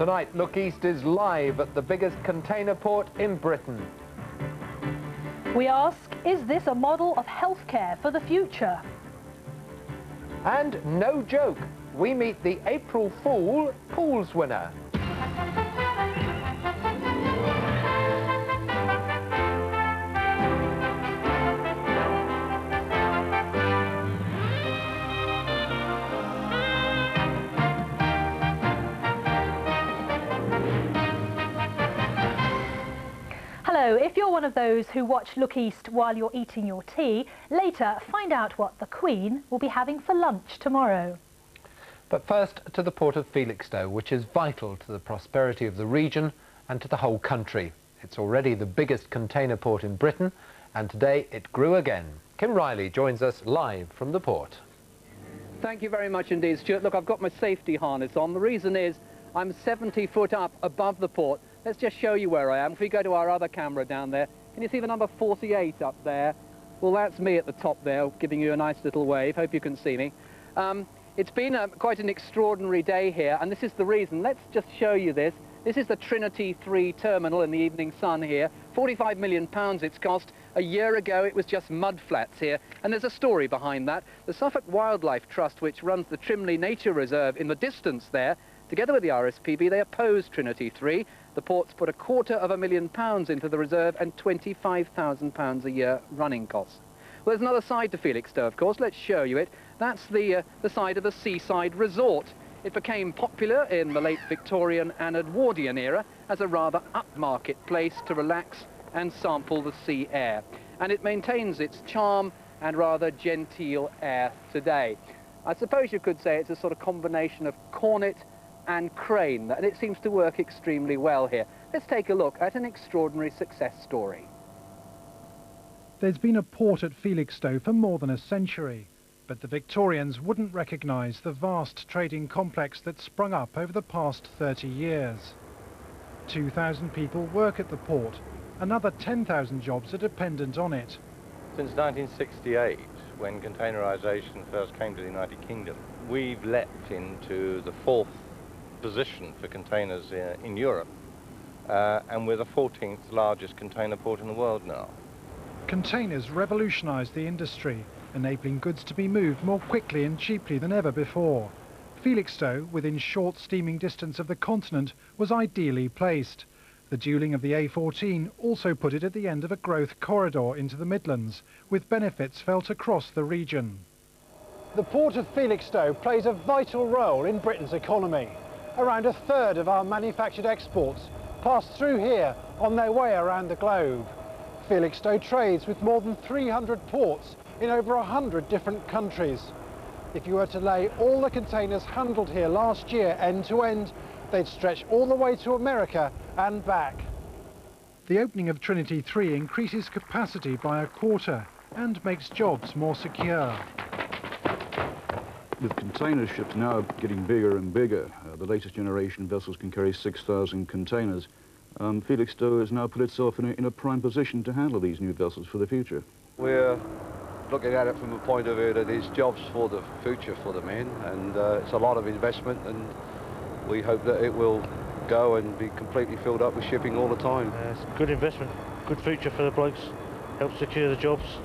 Tonight, Look East is live at the biggest container port in Britain. We ask, is this a model of healthcare for the future? And no joke, we meet the April Fool pools winner. Hello, if you're one of those who watch Look East while you're eating your tea, later find out what the Queen will be having for lunch tomorrow. But first to the Port of Felixstowe, which is vital to the prosperity of the region and to the whole country. It's already the biggest container port in Britain, and today it grew again. Kim Riley joins us live from the port. Thank you very much indeed, Stuart. Look, I've got my safety harness on. The reason is I'm 70 foot up above the port. Let's just show you where I am. If we go to our other camera down there, can you see the number 48 up there? Well, that's me at the top there, giving you a nice little wave. Hope you can see me. It's been quite an extraordinary day here, and this is the reason. Let's just show you this. This is the Trinity Terminal in the evening sun here. £45 million it's cost. A year ago, it was just mud flats here, and there's a story behind that. The Suffolk Wildlife Trust, which runs the Trimley Nature Reserve in the distance there, together with the RSPB, they opposed Trinity 3. The port's put £250,000 into the reserve and £25,000 a year running costs. Well, there's another side to Felixstowe, of course. Let's show you it. That's the side of the seaside resort. It became popular in the late Victorian and Edwardian era as a rather upmarket place to relax and sample the sea air. And it maintains its charm and rather genteel air today. I suppose you could say it's a sort of combination of cornet and crane, and it seems to work extremely well here. Let's take a look at an extraordinary success story. There's been a port at Felixstowe for more than a century, but the Victorians wouldn't recognise the vast trading complex that sprung up over the past 30 years. 2,000 people work at the port. Another 10,000 jobs are dependent on it. Since 1968, when containerisation first came to the United Kingdom, we've leapt into the 4th position for containers in Europe, and we're the 14th largest container port in the world now. Containers revolutionised the industry, enabling goods to be moved more quickly and cheaply than ever before. Felixstowe, within short steaming distance of the continent, was ideally placed. The dualling of the A14 also put it at the end of a growth corridor into the Midlands, with benefits felt across the region. The Port of Felixstowe plays a vital role in Britain's economy. Around a third of our manufactured exports pass through here on their way around the globe. Felixstowe trades with more than 300 ports in over 100 different countries. If you were to lay all the containers handled here last year end to end, they'd stretch all the way to America and back. The opening of Trinity 3 increases capacity by a quarter and makes jobs more secure. With container ships now getting bigger and bigger, the latest generation vessels can carry 6,000 containers. Felixstowe has now put itself in a prime position to handle these new vessels for the future. We're looking at it from a point of view that it's jobs for the future for the men, and it's a lot of investment, and we hope that it will go and be completely filled up with shipping all the time. It's a good investment, good future for the blokes, helps secure the jobs.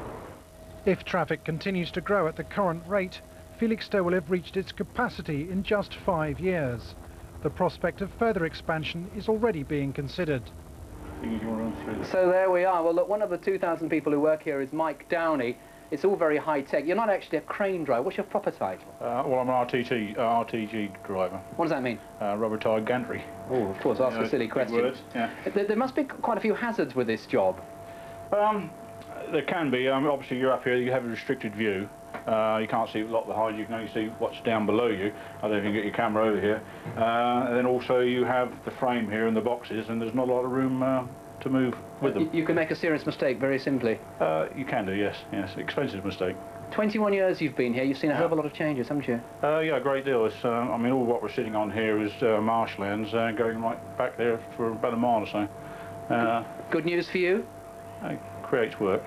If traffic continues to grow at the current rate, Felixstowe will have reached its capacity in just 5 years. The prospect of further expansion is already being considered. So there we are. Well, look, one of the 2,000 people who work here is Mike Downey. It's all very high-tech. You're not actually a crane driver. What's your proper title? Well, I'm an RTG driver. What does that mean? Rubber-tired gantry. Oh, of course, ask a silly question. Words, yeah. There must be quite a few hazards with this job. There can be. Obviously, you're up here, you have a restricted view. You can't see a lot behind you, you can only see what's down below you. I don't know if you can get your camera over here. And then also you have the frame here and the boxes, and there's not a lot of room to move with them. You can make a serious mistake, very simply. You can do, yes. Expensive mistake. 21 years you've been here, you've seen a hell of a lot of changes, haven't you? Yeah, a great deal. It's, I mean, all what we're sitting on here is marshlands, going right back there for about a mile or so. Good news for you? It creates work.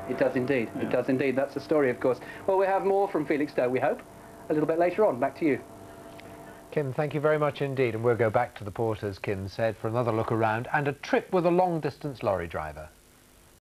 It does indeed. Yeah. It does indeed. That's the story, of course. Well, we have more from Felixstowe, we hope, a little bit later on. Back to you. Kim, thank you very much indeed, and we'll go back to the port, as Kim said, for another look around and a trip with a long-distance lorry driver.